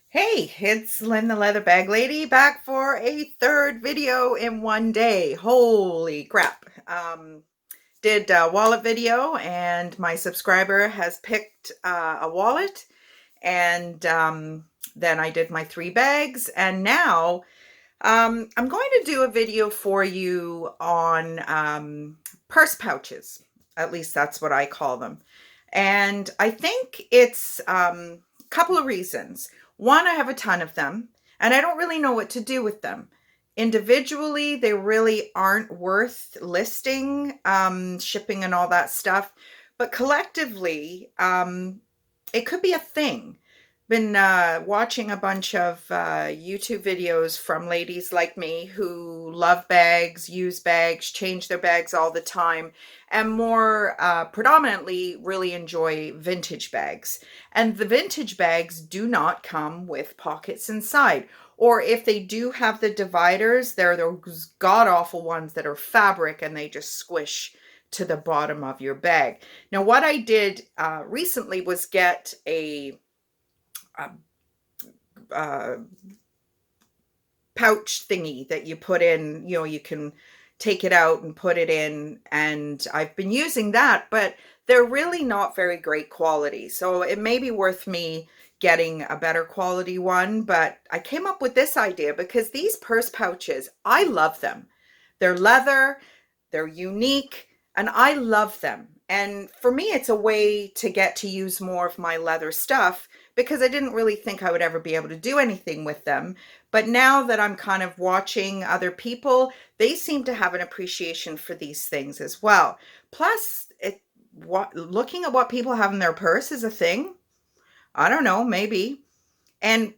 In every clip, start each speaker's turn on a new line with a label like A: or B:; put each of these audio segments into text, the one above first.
A: Hey, it's Lynn the Leather Bag Lady back for a third video in one day. Holy crap. Did a wallet video and my subscriber has picked a wallet and then I did my 3 bags and now I'm going to do a video for you on purse pouches. At least that's what I call them. And I think it's a couple of reasons. One, I have a ton of them, and I don't really know what to do with them. Individually, they really aren't worth listing, shipping and all that stuff. But collectively, it could be a thing. Been watching a bunch of YouTube videos from ladies like me who love bags, use bags, change their bags all the time, and more predominantly really enjoy vintage bags. And the vintage bags do not come with pockets inside. Or if they do have the dividers, they're those god-awful ones that are fabric and they just squish to the bottom of your bag. Now, what I did recently was get a uh, pouch thingy that you put in, you can take it out and put it in, and I've been using that, but they're really not very great quality. So it may be worth me getting a better quality one, but I came up with this idea because these purse pouches, I love them. They're leather, they're unique, and I love them. And for me, it's a way to get to use more of my leather stuff because I didn't really think I would ever be able to do anything with them. But now that I'm kind of watching other people, they seem to have an appreciation for these things as well. Plus, looking at what people have in their purse is a thing. I don't know, maybe. And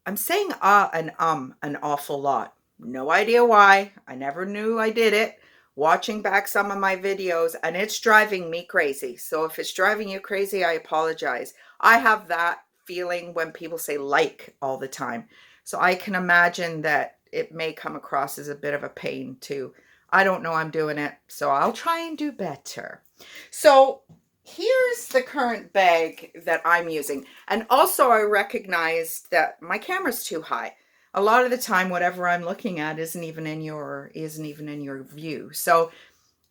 A: I'm saying and an awful lot. No idea why. I never knew I did it. Watching back some of my videos, and it's driving me crazy. So if it's driving you crazy, I apologize. I have that feeling when people say like all the time. So I can imagine that it may come across as a bit of a pain too. I don't know I'm doing it, so I'll try and do better. So here's the current bag that I'm using. And also I recognized that my camera's too high. A lot of the time, whatever I'm looking at isn't even in your view. So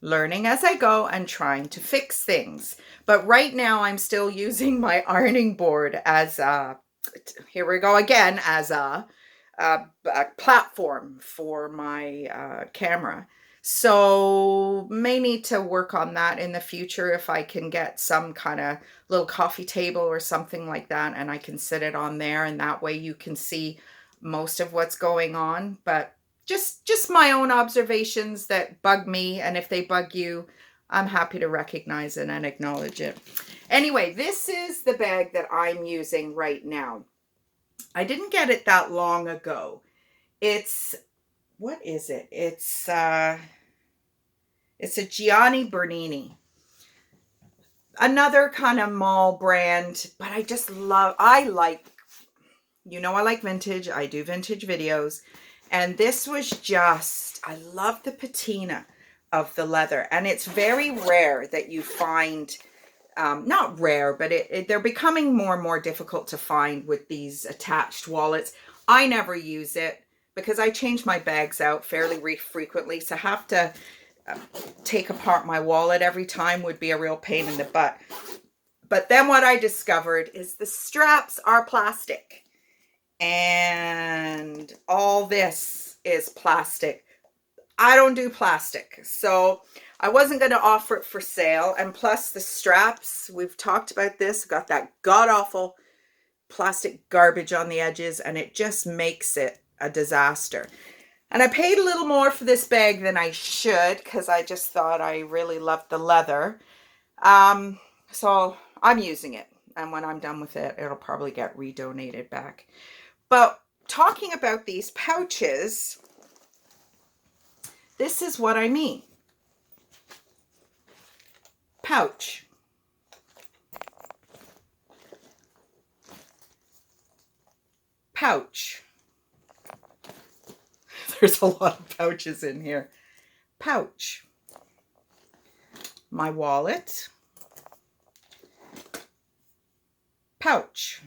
A: learning as I go and trying to fix things. But right now I'm still using my ironing board as here we go again, as a platform for my camera. So may need to work on that in the future if I can get some kind of little coffee table or something like that, and I can sit it on there, and that way you can see most of what's going on. But just my own observations that bug me, and if they bug you, I'm happy to recognize it and acknowledge it. Anyway, this is the bag that I'm using right now. I didn't get it that long ago. It's, what is it? It's a Gianni Bernini. Another kind of mall brand, but I like vintage. I do vintage videos. And this was I love the patina of the leather. And it's very rare that you find, not rare, but they're becoming more and more difficult to find with these attached wallets. I never use it because I change my bags out fairly frequently. So have to take apart my wallet every time would be a real pain in the butt. But then what I discovered is the straps are plastic. And all this is plastic. I don't do plastic, so I wasn't going to offer it for sale. And plus the straps, we've talked about this, got that god-awful plastic garbage on the edges, and it just makes it a disaster. And I paid a little more for this bag than I should because I just thought I really loved the leather. So I'm using it, and when I'm done with it, it'll probably get redonated back. But talking about these pouches, this is what I mean. Pouch. Pouch. There's a lot of pouches in here. Pouch. My wallet. Pouch.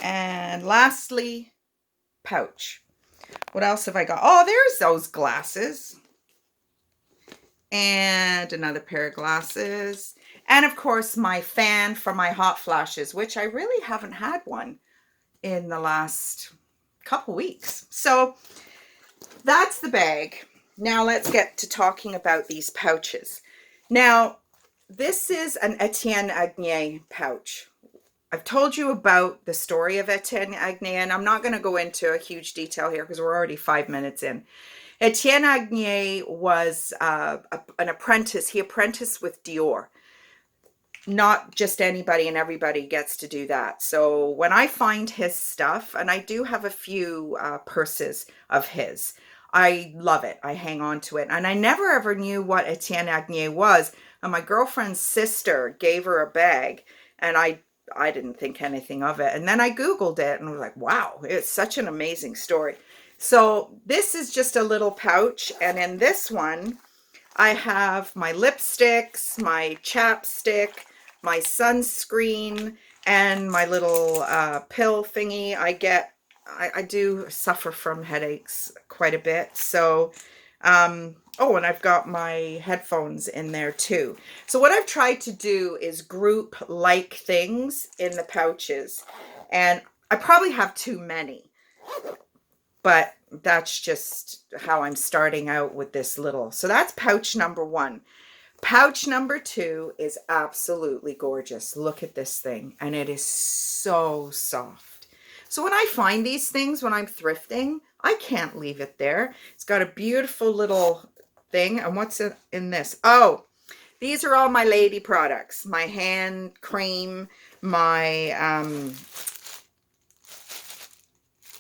A: And lastly, pouch. What else have I got? Oh, there's those glasses. And another pair of glasses. And of course, my fan for my hot flashes, which I really haven't had one in the last couple weeks. So that's the bag. Now let's get to talking about these pouches. Now, this is an Etienne Agnier pouch. I've told you about the story of Etienne Agnier, and I'm not going to go into a huge detail here because we're already 5 minutes in. Etienne Agnier was an apprentice. He apprenticed with Dior. Not just anybody and everybody gets to do that. So when I find his stuff, and I do have a few purses of his, I love it. I hang on to it. And I never ever knew what Etienne Agnier was. And my girlfriend's sister gave her a bag, and I didn't think anything of it. And then I Googled it and was like, wow, it's such an amazing story. So this is just a little pouch. And in this one, I have my lipsticks, my chapstick, my sunscreen, and my little pill thingy. I do suffer from headaches quite a bit. So, oh, and I've got my headphones in there too. So what I've tried to do is group like things in the pouches. And I probably have too many, but that's just how I'm starting out with this little. So that's pouch number 1. Pouch number 2 is absolutely gorgeous. Look at this thing. And it is so soft. So when I find these things, when I'm thrifting, I can't leave it there. It's got a beautiful little thing. And what's in this? Oh, these are all my lady products. My hand cream, my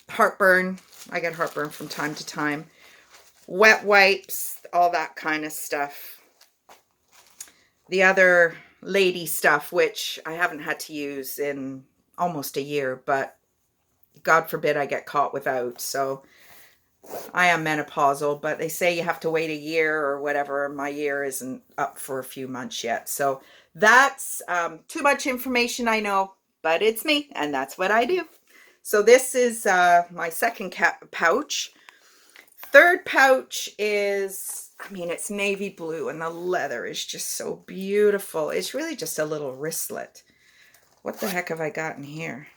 A: heartburn. I get heartburn from time to time. Wet wipes, all that kind of stuff. The other lady stuff, which I haven't had to use in almost a year, but God forbid I get caught without. So I am menopausal, but they say you have to wait a year or whatever. My year isn't up for a few months yet. So that's too much information, I know, but it's me, and that's what I do. So this is my second pouch. Third pouch is, I mean, it's navy blue, and the leather is just so beautiful. It's really just a little wristlet. What the heck have I got in here?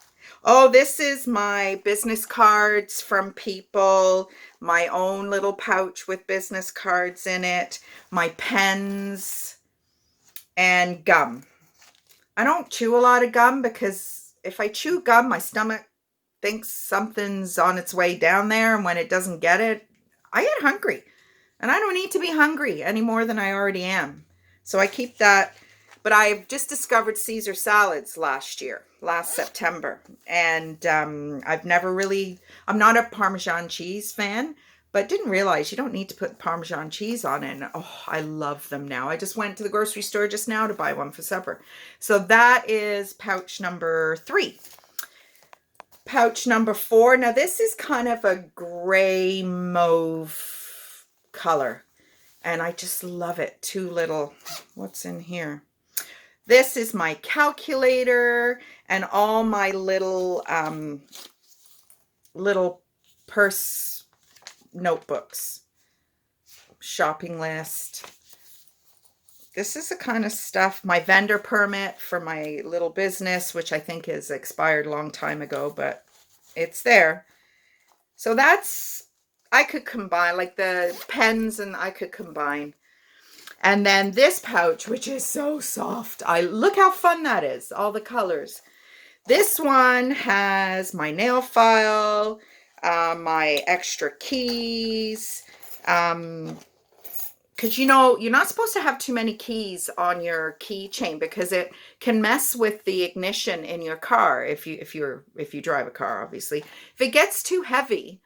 A: Oh, this is my business cards from people, my own little pouch with business cards in it, my pens, and gum. I don't chew a lot of gum because if I chew gum, my stomach thinks something's on its way down there, and when it doesn't get it, I get hungry. And I don't need to be hungry any more than I already am. So I keep that. But I've just discovered Caesar salads last September. And I've never really, I'm not a Parmesan cheese fan, but didn't realize you don't need to put Parmesan cheese on it. And oh, I love them now. I just went to the grocery store just now to buy one for supper. So that is pouch number 3. Pouch number 4. Now this is kind of a gray mauve color, and I just love it. 2 little, what's in here? This is my calculator and all my little little purse notebooks, shopping list. This is the kind of stuff, my vendor permit for my little business, which I think is expired a long time ago, but it's there. So that's, I could combine, like the pens, and I could combine. And then this pouch, which is so soft. Look how fun that is, all the colors. This one has my nail file, my extra keys, because you know you're not supposed to have too many keys on your keychain because it can mess with the ignition in your car if you drive a car, obviously. If it gets too heavy.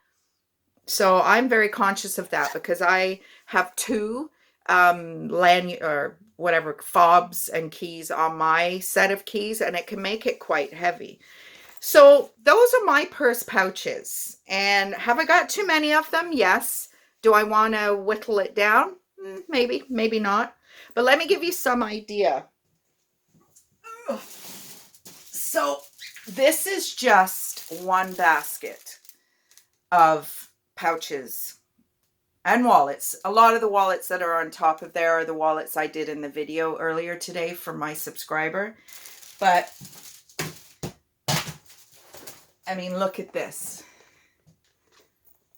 A: So I'm very conscious of that because I have 2 lanyard or whatever fobs and keys on my set of keys, and it can make it quite heavy. So those are my purse pouches. And have I got too many of them? Yes. Do I want to whittle it down? Maybe, maybe not. But let me give you some idea. So this is just one basket of pouches and wallets. A lot of the wallets that are on top of there are the wallets I did in the video earlier today for my subscriber. But I mean, look at this.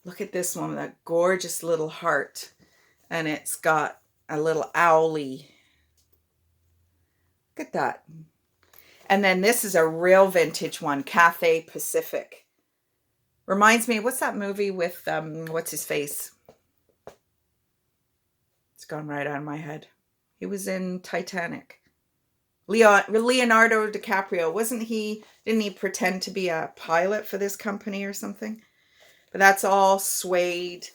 A: Look at this one, that gorgeous little heart. And it's got a little owlie. Look at that. And then this is a real vintage one, Cathay Pacific. Reminds me, what's that movie with, what's his face? It's gone right out of my head. He was in Titanic. Leonardo DiCaprio. Didn't he pretend to be a pilot for this company or something? But that's all suede.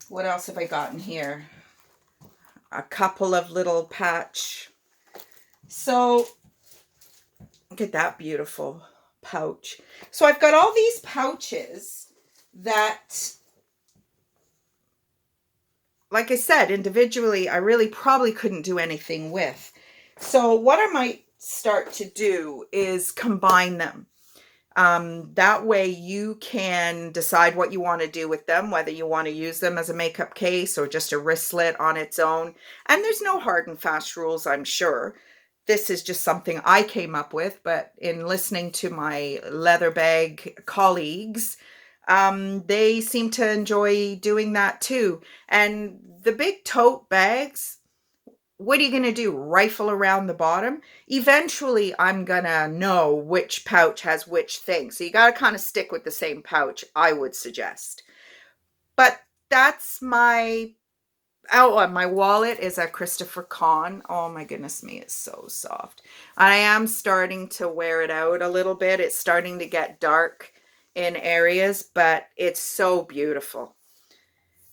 A: What else have I gotten here? A couple of little patch. So, look at that beautiful pouch. So I've got all these pouches that, like I said, individually, I really probably couldn't do anything with. So what I might start to do is combine them. That way you can decide what you want to do with them, whether you want to use them as a makeup case or just a wristlet on its own. And there's no hard and fast rules, I'm sure. This is just something I came up with, but in listening to my leather bag colleagues, they seem to enjoy doing that too. And the big tote bags, what are you going to do? Rifle around the bottom? Eventually, I'm going to know which pouch has which thing. So you got to kind of stick with the same pouch, I would suggest. But that's my... Oh, my wallet is a Christopher Kahn. Oh my goodness me, it's so soft. I am starting to wear it out a little bit. It's starting to get dark in areas, but it's so beautiful.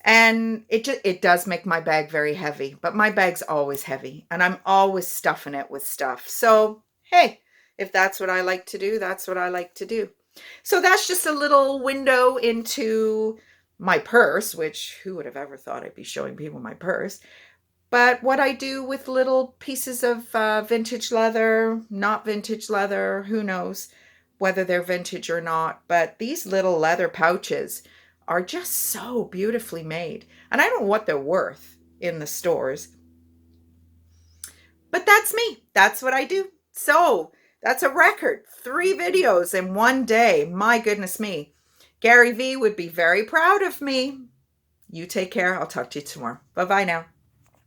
A: And it does make my bag very heavy, but my bag's always heavy and I'm always stuffing it with stuff. So, hey, if that's what I like to do, that's what I like to do. So that's just a little window into my purse, which who would have ever thought I'd be showing people my purse? But what I do with little pieces of vintage leather, not vintage leather, who knows whether they're vintage or not. But these little leather pouches are just so beautifully made. And I don't know what they're worth in the stores. But that's me. That's what I do. So that's a record. 3 videos in one day. My goodness me. Gary V would be very proud of me. You take care. I'll talk to you tomorrow. Bye-bye now.